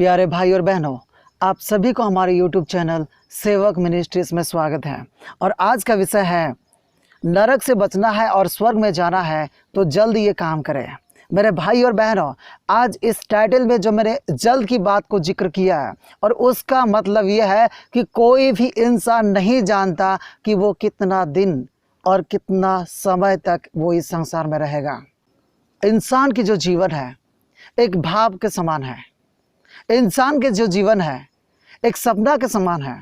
प्यारे भाई और बहनों, आप सभी को हमारे YouTube चैनल सेवक मिनिस्ट्रीज में स्वागत है। और आज का विषय है नरक से बचना है और स्वर्ग में जाना है तो जल्द ये काम करें। मेरे भाई और बहनों, आज इस टाइटल में जो मैंने जल्द की बात को जिक्र किया है, और उसका मतलब यह है कि कोई भी इंसान नहीं जानता कि वो कितना दिन और कितना समय तक वो इस संसार में रहेगा। इंसान की जो जीवन है एक भाव के समान है। इंसान के जो जीवन है एक सपना के समान है,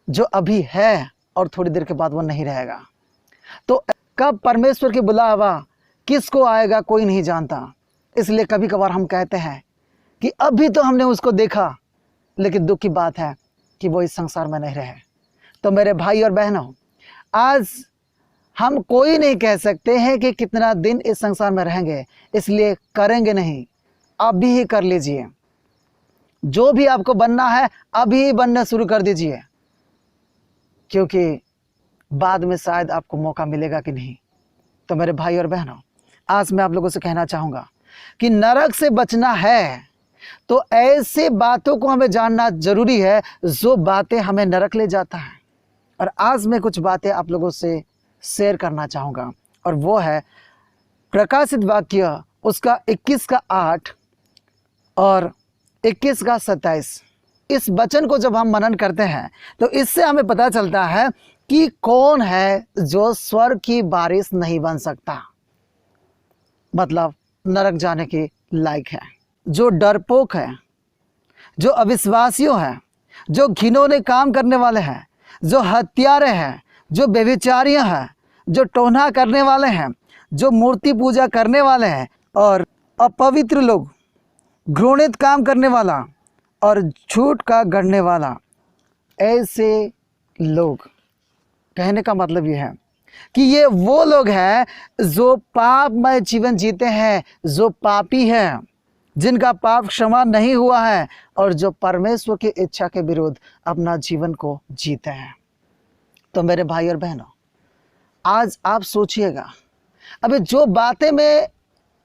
जो अभी है और थोड़ी देर के बाद वो नहीं रहेगा। तो कब परमेश्वर की बुलावा किसको आएगा कोई नहीं जानता। इसलिए कभी कभार हम कहते हैं कि अभी तो हमने उसको देखा, लेकिन दुख की बात है कि वो इस संसार में नहीं रहे। तो मेरे भाई और बहनों, आज हम कोई नहीं कह सकते हैं कि कितना दिन इस संसार में रहेंगे, इसलिए करेंगे नहीं, अभी ही कर लीजिए। जो भी आपको बनना है अभी ही बनना शुरू कर दीजिए, क्योंकि बाद में शायद आपको मौका मिलेगा कि नहीं। तो मेरे भाई और बहनों, आज मैं आप लोगों से कहना चाहूँगा कि नरक से बचना है तो ऐसे बातों को हमें जानना जरूरी है जो बातें हमें नरक ले जाता है। और आज मैं कुछ बातें आप लोगों से शेयर करना चाहूँगा, और वो है प्रकाशित वाक्य उसका 21 का 8 और 21 का 27। इस वचन को जब हम मनन करते हैं तो इससे हमें पता चलता है कि कौन है जो स्वर्ग की बारिश नहीं बन सकता, मतलब नरक जाने के लायक है। जो डरपोक है, जो अविश्वासियों हैं, जो घिनौने काम करने वाले हैं, जो हत्यारे हैं, जो व्यभिचारियां हैं, जो टोना करने वाले हैं, जो मूर्ति पूजा करने वाले हैं, और अपवित्र लोग, घृणित काम करने वाला और झूठ का गढ़ने वाला, ऐसे लोग, कहने का मतलब ये है कि ये वो लोग हैं जो पापमय जीवन जीते हैं, जो पापी हैं, जिनका पाप क्षमा नहीं हुआ है, और जो परमेश्वर की इच्छा के विरुद्ध अपना जीवन को जीते हैं। तो मेरे भाई और बहनों, आज आप सोचिएगा, अभी जो बातें मैं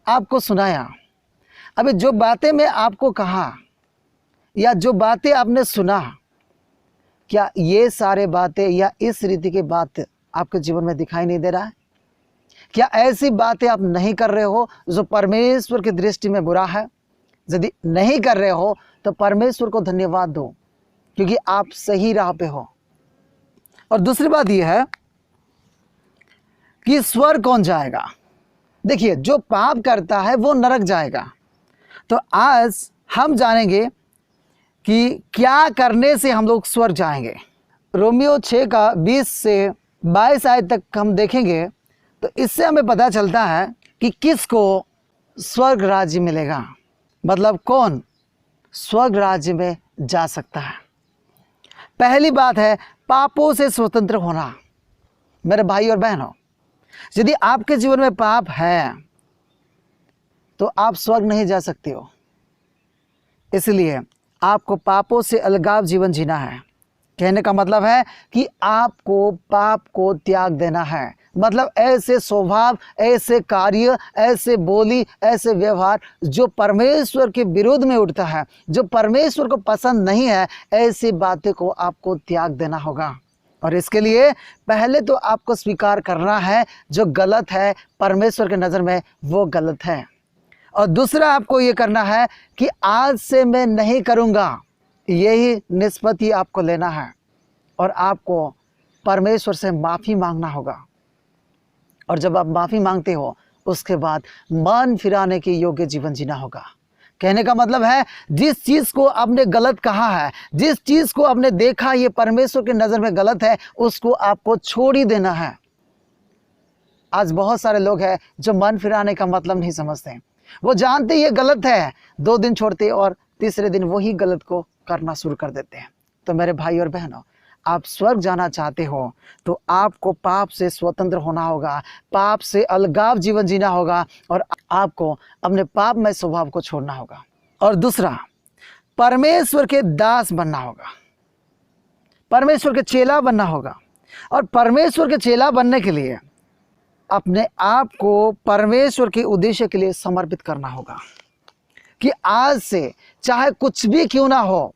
आपको सुनाया, अभी जो बातें मैं आपको कहा, या जो बातें आपने सुना, क्या ये सारे बातें या इस रीति की बात आपके जीवन में दिखाई नहीं दे रहा है? क्या ऐसी बातें आप नहीं कर रहे हो जो परमेश्वर की दृष्टि में बुरा है? यदि नहीं कर रहे हो तो परमेश्वर को धन्यवाद दो, क्योंकि आप सही राह पे हो। और दूसरी बात यह है कि स्वर्ग कौन जाएगा? देखिए, जो पाप करता है वो नरक जाएगा। तो आज हम जानेंगे कि क्या करने से हम लोग स्वर्ग जाएंगे। रोमियो 6 का 20 से 22 आयत तक हम देखेंगे तो इससे हमें पता चलता है कि किसको स्वर्ग राज्य मिलेगा, मतलब कौन स्वर्ग राज्य में जा सकता है। पहली बात है पापों से स्वतंत्र होना। मेरे भाई और बहनों, यदि आपके जीवन में पाप है तो आप स्वर्ग नहीं जा सकते हो। इसलिए आपको पापों से अलगाव जीवन जीना है। कहने का मतलब है कि आपको पाप को त्याग देना है, मतलब ऐसे स्वभाव, ऐसे कार्य, ऐसे बोली, ऐसे व्यवहार जो परमेश्वर के विरोध में उठता है, जो परमेश्वर को पसंद नहीं है, ऐसी बातें को आपको त्याग देना होगा। और इसके लिए पहले तो आपको स्वीकार करना है जो गलत है परमेश्वर के नज़र में वो गलत है। और दूसरा आपको ये करना है कि आज से मैं नहीं करूँगा, यही निष्पत्ति आपको लेना है। और आपको परमेश्वर से माफ़ी मांगना होगा। और जब आप माफ़ी मांगते हो उसके बाद मन फिराने के योग्य जीवन जीना होगा। कहने का मतलब है जिस चीज़ को आपने गलत कहा है, जिस चीज़ को आपने देखा ये परमेश्वर की नज़र में गलत है, उसको आपको छोड़ ही देना है। आज बहुत सारे लोग हैं जो मन फिराने का मतलब नहीं समझते। वो जानते ये गलत है, 2 दिन छोड़ते और तीसरे दिन वही गलत को करना शुरू कर देते हैं। तो मेरे भाई और बहनों, आप स्वर्ग जाना चाहते हो तो आपको पाप से स्वतंत्र होना होगा, पाप से अलगाव जीवन जीना होगा, और आपको अपने पापमय स्वभाव को छोड़ना होगा। और दूसरा, परमेश्वर के दास बनना होगा, परमेश्वर के चेला बनना होगा। और परमेश्वर के चेला बनने के लिए अपने आप को परमेश्वर के उद्देश्य के लिए समर्पित करना होगा। कि आज से चाहे कुछ भी क्यों ना हो,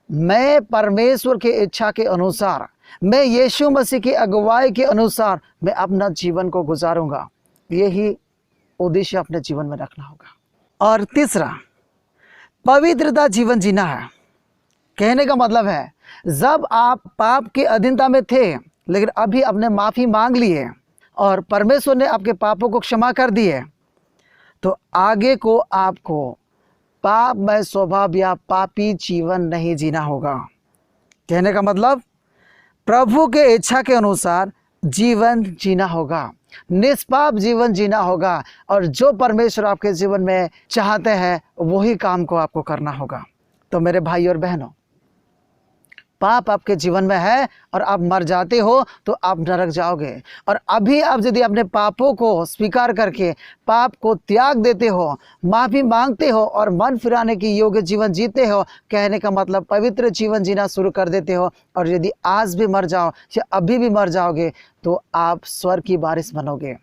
मैं परमेश्वर की इच्छा के अनुसार, मैं यीशु मसीह की अगुवाई के अनुसार मैं अपना जीवन को गुजारूंगा। यही उद्देश्य अपने जीवन में रखना होगा। और तीसरा, पवित्रता जीवन जीना है। कहने का मतलब है, जब आप पाप की अधीनता में थे लेकिन अभी आपने माफ़ी मांग ली है और परमेश्वर ने आपके पापों को क्षमा कर दिए, तो आगे को आपको पापमय स्वभाव या पापी जीवन नहीं जीना होगा। कहने का मतलब, प्रभु के इच्छा के अनुसार जीवन जीना होगा, निष्पाप जीवन जीना होगा, और जो परमेश्वर आपके जीवन में चाहते हैं वही काम को आपको करना होगा। तो मेरे भाई और बहनों, पाप आपके जीवन में है और आप मर जाते हो तो आप नरक जाओगे। और अभी आप यदि अपने पापों को स्वीकार करके पाप को त्याग देते हो, माफ़ी मांगते हो और मन फिराने की योग्य जीवन जीते हो, कहने का मतलब पवित्र जीवन जीना शुरू कर देते हो, और यदि आज भी मर जाओ या अभी भी मर जाओगे तो आप स्वर्ग की बारिश बनोगे।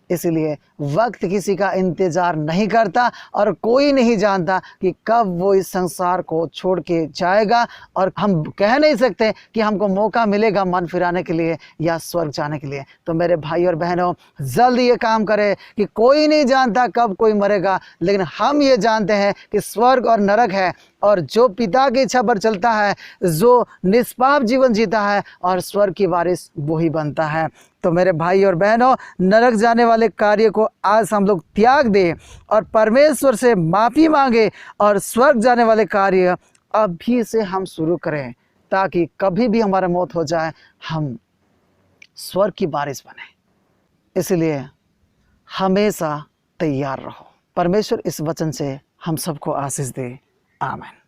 इसलिए वक्त किसी का इंतज़ार नहीं करता और कोई नहीं जानता कि कब वो इस संसार को छोड़ के जाएगा, और हम कह नहीं सकते कि हमको मौका मिलेगा मन फिराने के लिए या स्वर्ग जाने के लिए। तो मेरे भाई और बहनों, जल्द ये काम करें कि कोई नहीं जानता कब कोई मरेगा, लेकिन हम ये जानते हैं कि स्वर्ग और नरक है, और जो पिता की इच्छा पर चलता है, जो निष्पाप जीवन जीता है, और स्वर्ग की वारिस वही बनता है। तो मेरे भाई और बहनों, नरक जाने वाले कार्य को आज हम लोग त्याग दें और परमेश्वर से माफ़ी मांगे, और स्वर्ग जाने वाले कार्य अभी से हम शुरू करें, ताकि कभी भी हमारा मौत हो जाए हम स्वर्ग की बारिश बने। इसलिए हमेशा तैयार रहो। परमेश्वर इस वचन से हम सबको आशीष दे। आमीन।